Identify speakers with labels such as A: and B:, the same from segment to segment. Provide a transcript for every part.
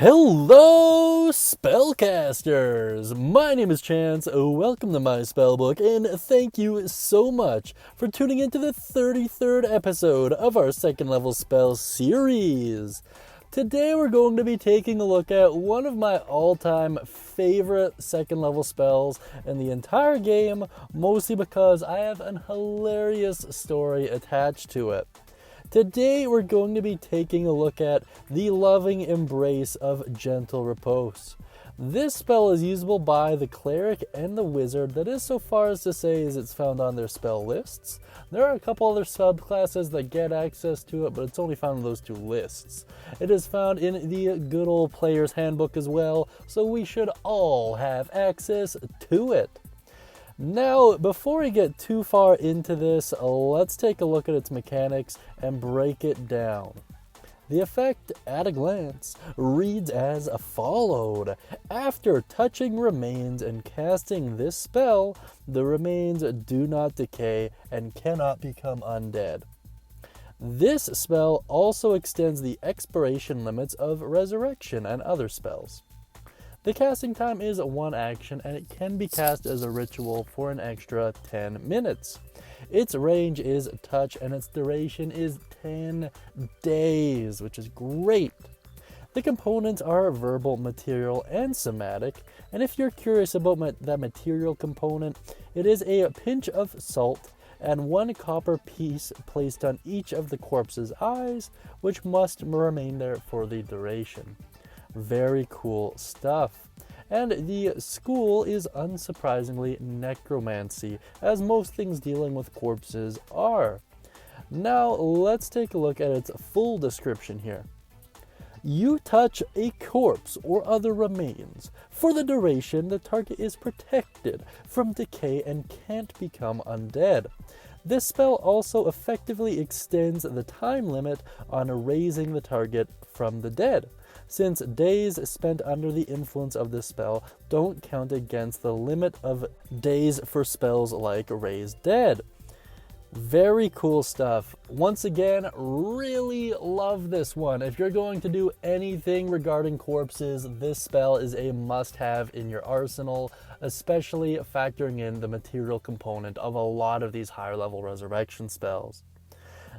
A: Hello, spellcasters! My name is Chance, welcome to my Spellbook, and thank you so much for tuning into the 33rd episode of our second level spell series. Today we're going to be taking a look at one of my all-time favorite second level spells in the entire game, mostly because I have an hilarious story attached to it. Today we're going to be taking a look at the loving embrace of gentle repose. This spell is usable by the cleric and the wizard. That is so far as to say is it's found on their spell lists. There are a couple other subclasses that get access to it, but it's only found in those two lists. It is found in the good old player's handbook as well, so we should all have access to it. Now, before we get too far into this, let's take a look at its mechanics and break it down. The effect, at a glance, reads as followed. After touching remains and casting this spell, the remains do not decay and cannot become undead. This spell also extends the expiration limits of resurrection and other spells. The casting time is 1 action, and it can be cast as a ritual for an extra 10 minutes. Its range is touch, and its duration is 10 days, which is great. The components are verbal, material, and somatic, and if you're curious about that material component, it is a pinch of salt and 1 copper piece placed on each of the corpse's eyes, which must remain there for the duration. Very cool stuff. And the school is unsurprisingly necromancy, as most things dealing with corpses are. Now let's take a look at its full description here. You touch a corpse or other remains. For the duration, the target is protected from decay and can't become undead. This spell also effectively extends the time limit on erasing the target from the dead, since days spent under the influence of this spell don't count against the limit of days for spells like Raise Dead. Very cool stuff. Once again, really love this one. If you're going to do anything regarding corpses, this spell is a must-have in your arsenal, especially factoring in the material component of a lot of these higher level resurrection spells.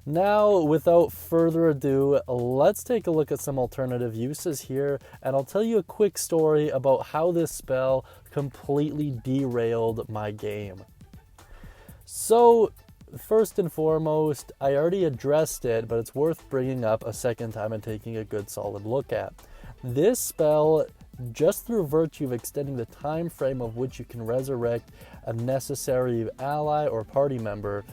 A: Now, without further ado, let's take a look at some alternative uses here, and I'll tell you a quick story about how this spell completely derailed my game. So, first and foremost, I already addressed it, but it's worth bringing up a second time and taking a good solid look at. This spell, just through virtue of extending the time frame of which you can resurrect a necessary ally or party member,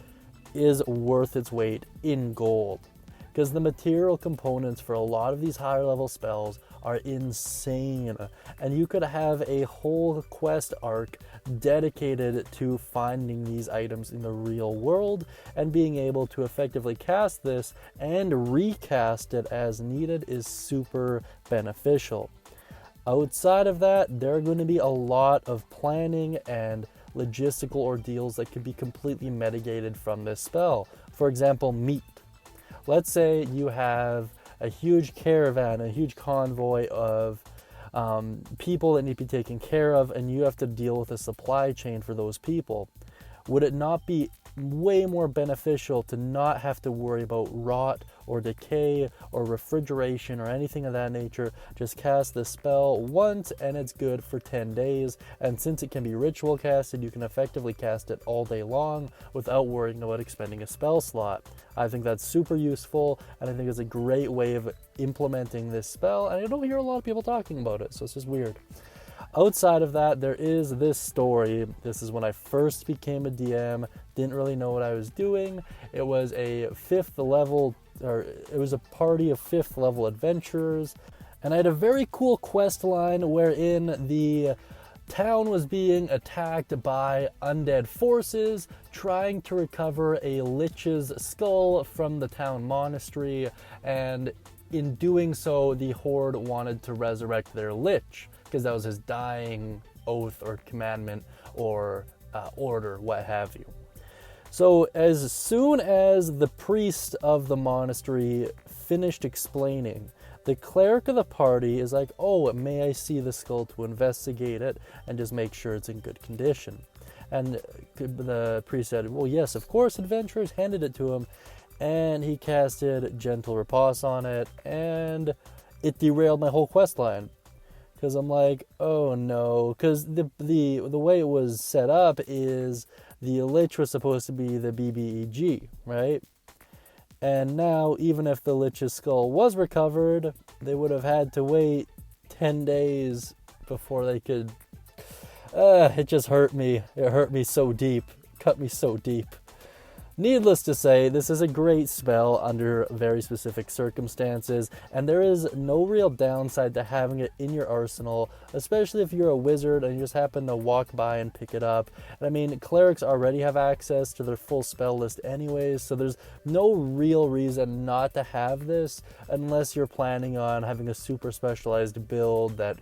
A: is worth its weight in gold, because the material components for a lot of these higher level spells are insane, and you could have a whole quest arc dedicated to finding these items in the real world and being able to effectively cast this and recast it as needed is super beneficial. Outside of that, there are going to be a lot of planning and logistical ordeals that could be completely mitigated from this spell. For example, meat. Let's say you have a huge caravan, a huge convoy of people that need to be taken care of, and you have to deal with a supply chain for those people. Would it not be way more beneficial to not have to worry about rot or decay or refrigeration or anything of that nature? Just cast the spell once and it's good for 10 days, and since it can be ritual casted, you can effectively cast it all day long without worrying about expending a spell slot. I think that's super useful, and I think it's a great way of implementing this spell, and I don't hear a lot of people talking about it, so it's just weird. Outside of that, there is this story. This is when I first became a DM, didn't really know what I was doing. It was a party of 5th level adventurers, and I had a very cool quest line wherein the town was being attacked by undead forces trying to recover a lich's skull from the town monastery, and in doing so, the horde wanted to resurrect their lich, because that was his dying oath or commandment or order, what have you. So as soon as the priest of the monastery finished explaining The cleric of the party is like, oh, may I see the skull to investigate it and just make sure it's in good condition. And the priest said, well, yes, of course, adventurers, handed it to him, and he casted Gentle Repose on it, and it derailed my whole quest line. Because I'm like, oh no, because the way it was set up is the Lich was supposed to be the BBEG, right? And now, even if the Lich's skull was recovered, they would have had to wait 10 days before they could... it just hurt me. It hurt me so deep. Cut me so deep. Needless to say, this is a great spell under very specific circumstances, and there is no real downside to having it in your arsenal, especially if you're a wizard and you just happen to walk by and pick it up. And I mean, clerics already have access to their full spell list anyways, so there's no real reason not to have this unless you're planning on having a super specialized build that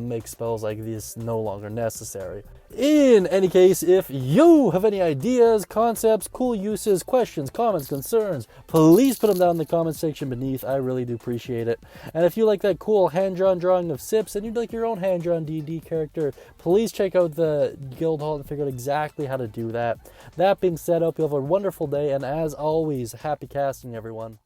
A: makes spells like this no longer necessary. In any case, if you have any ideas, concepts, cool uses, questions, comments, concerns, please put them down in the comment section beneath. I really do appreciate it. And if you like that cool hand-drawn drawing of Sips and you'd like your own hand-drawn D&D character, please check out the guild hall and figure out exactly how to do that. That being said, I hope you have a wonderful day, and as always, happy casting, everyone.